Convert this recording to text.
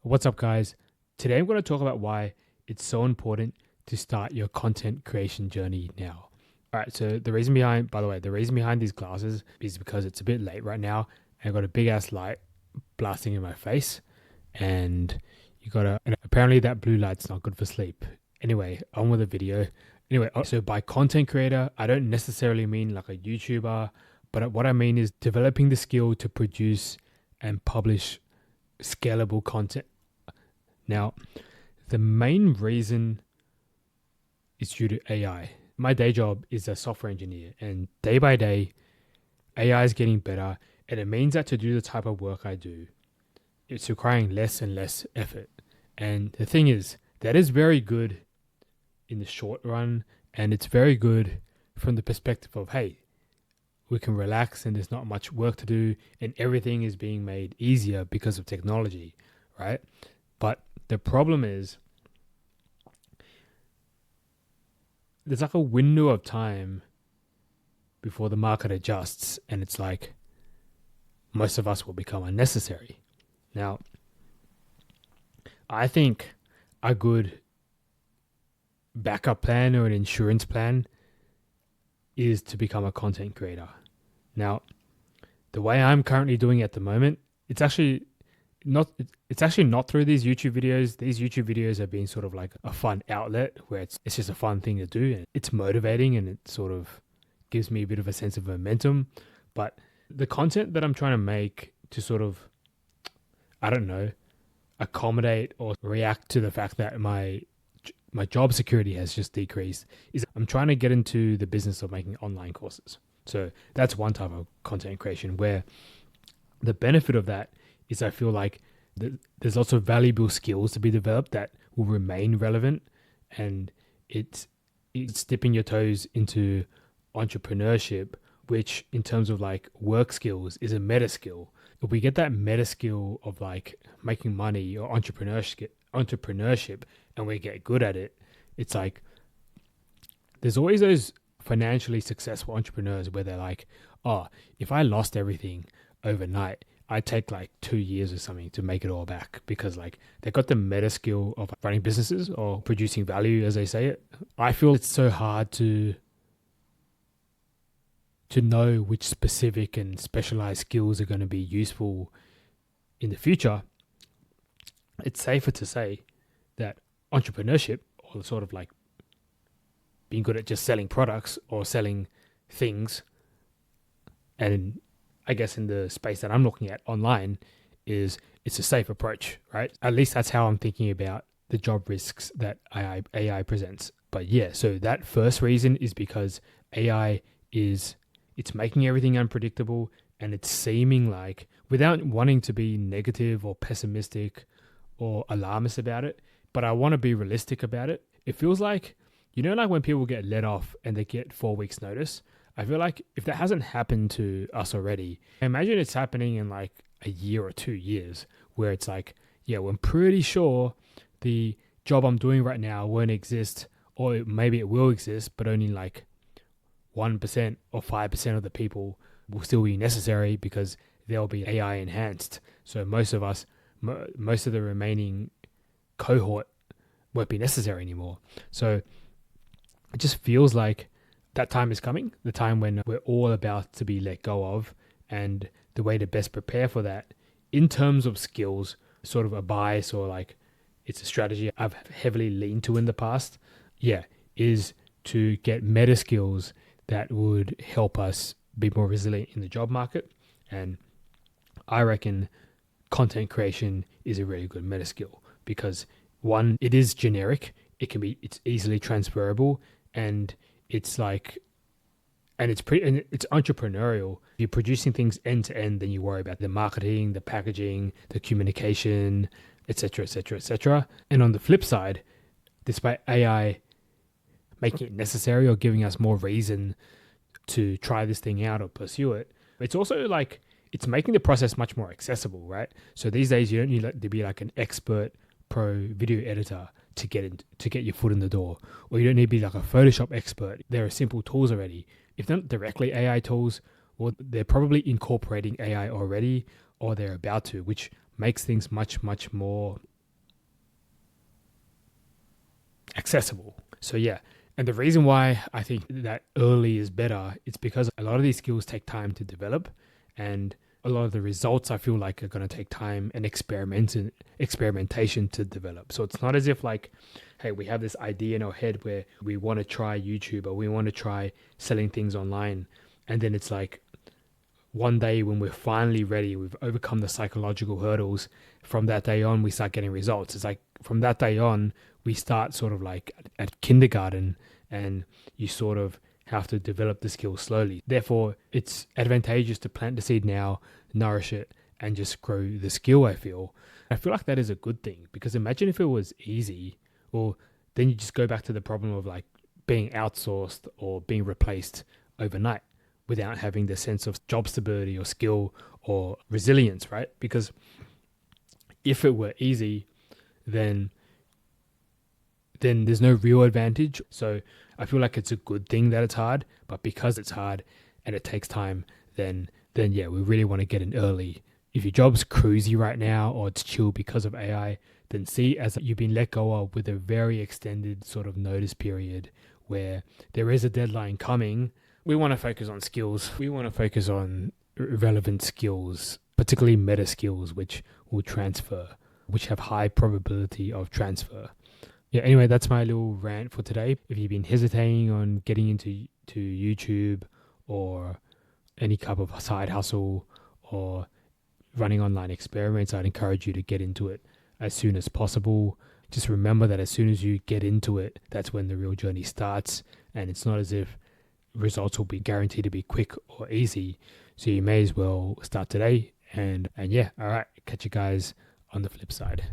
What's up, guys? Today I'm going to talk about why it's so important to start your content creation journey now. All right, so the reason behind these glasses is because it's a bit late right now. And I've got a big ass light blasting in my face, and apparently that blue light's not good for sleep. Anyway, on with the video. So by content creator, I don't necessarily mean like a YouTuber, but what I mean is developing the skill to produce and publish scalable content. Now, the main reason is due to AI. My day job is a software engineer, and day by day, AI is getting better, and it means that to do the type of work I do, it's requiring less and less effort. And the thing is, that is very good in the short run, and it's very good from the perspective of, hey, we can relax and there's not much work to do, and everything is being made easier because of technology, right? But the problem is there's like a window of time before the market adjusts, and it's like most of us will become unnecessary. Now, I think a good backup plan or an insurance plan is to become a content creator. Now, the way I'm currently doing it at the moment, it's actually not through these YouTube videos. These YouTube videos have been sort of like a fun outlet where it's just a fun thing to do, and it's motivating, and it sort of gives me a bit of a sense of momentum. But the content that I'm trying to make to sort of, I don't know, accommodate or react to the fact that my job security has just decreased is I'm trying to get into the business of making online courses. So that's one type of content creation, where the benefit of that is I feel like there's lots of valuable skills to be developed that will remain relevant, and it's dipping your toes into entrepreneurship, which in terms of like work skills is a meta skill. If we get that meta skill of like making money or entrepreneurship and we get good at it, it's like there's always those financially successful entrepreneurs where they're like, oh, if I lost everything overnight, I'd take like 2 years or something to make it all back, because like they got the meta skill of running businesses or producing value, as they say it. I feel it's so hard to know which specific and specialized skills are going to be useful in the future. It's safer to say that entrepreneurship, or sort of like being good at just selling products or selling things, and I guess in the space that I'm looking at online, it's a safe approach, right? At least that's how I'm thinking about the job risks that AI presents. But yeah, so that first reason is because AI it's making everything unpredictable, and it's seeming like, without wanting to be negative or pessimistic or alarmist about it, but I want to be realistic about it. It feels like, like when people get let off and they get 4 weeks notice, I feel like if that hasn't happened to us already, I imagine it's happening in like a year or 2 years, where it's like, yeah, well, I'm pretty sure the job I'm doing right now won't exist, or maybe it will exist, but only like 1% or 5% of the people will still be necessary because they'll be AI enhanced. So most of the remaining cohort won't be necessary anymore. So it just feels like that time is coming, the time when we're all about to be let go of, and the way to best prepare for that in terms of skills, sort of a bias, or like it's a strategy I've heavily leaned to in the past, is to get meta skills that would help us be more resilient in the job market. And I reckon content creation is a really good meta skill, because one, it is generic, it's easily transferable, and it's entrepreneurial. If you're producing things end to end, then you worry about the marketing, the packaging, the communication, etc., etc., etc. And on the flip side, despite AI making it necessary or giving us more reason to try this thing out or pursue it, it's also like it's making the process much more accessible, right? So these days you don't need to be like an expert pro video editor to get your foot in the door, or you don't need to be like a Photoshop expert. There are simple tools already. If they're not directly AI tools, well, they're probably incorporating AI already, or they're about to, which makes things much, much more accessible. So yeah. And the reason why I think that early is better, it's because a lot of these skills take time to develop, and a lot of the results I feel like are going to take time and experimentation to develop. So it's not as if like, hey, we have this idea in our head where we want to try YouTube or we want to try selling things online. And then it's like one day when we're finally ready, we've overcome the psychological hurdles. From that day on, we start getting results. It's like from that day on, we start sort of like at kindergarten, and you sort of have to develop the skill slowly. Therefore, it's advantageous to plant the seed now, nourish it, and just grow the skill, I feel like that is a good thing, because imagine if it was easy, or then you just go back to the problem of like being outsourced or being replaced overnight without having the sense of job stability or skill or resilience, right? Because if it were easy, then there's no real advantage. So I feel like it's a good thing that it's hard, but because it's hard and it takes time, then yeah, we really want to get in early. If your job's cruisy right now or it's chill because of AI, then see as you've been let go of with a very extended sort of notice period where there is a deadline coming. We want to focus on skills. We want to focus on relevant skills, particularly meta skills, which will transfer, which have high probability of transfer. Yeah, anyway, that's my little rant for today. If you've been hesitating on getting into YouTube or any type of side hustle or running online experiments, I'd encourage you to get into it as soon as possible. Just remember that as soon as you get into it, that's when the real journey starts. And it's not as if results will be guaranteed to be quick or easy. So you may as well start today. And yeah, all right, catch you guys on the flip side.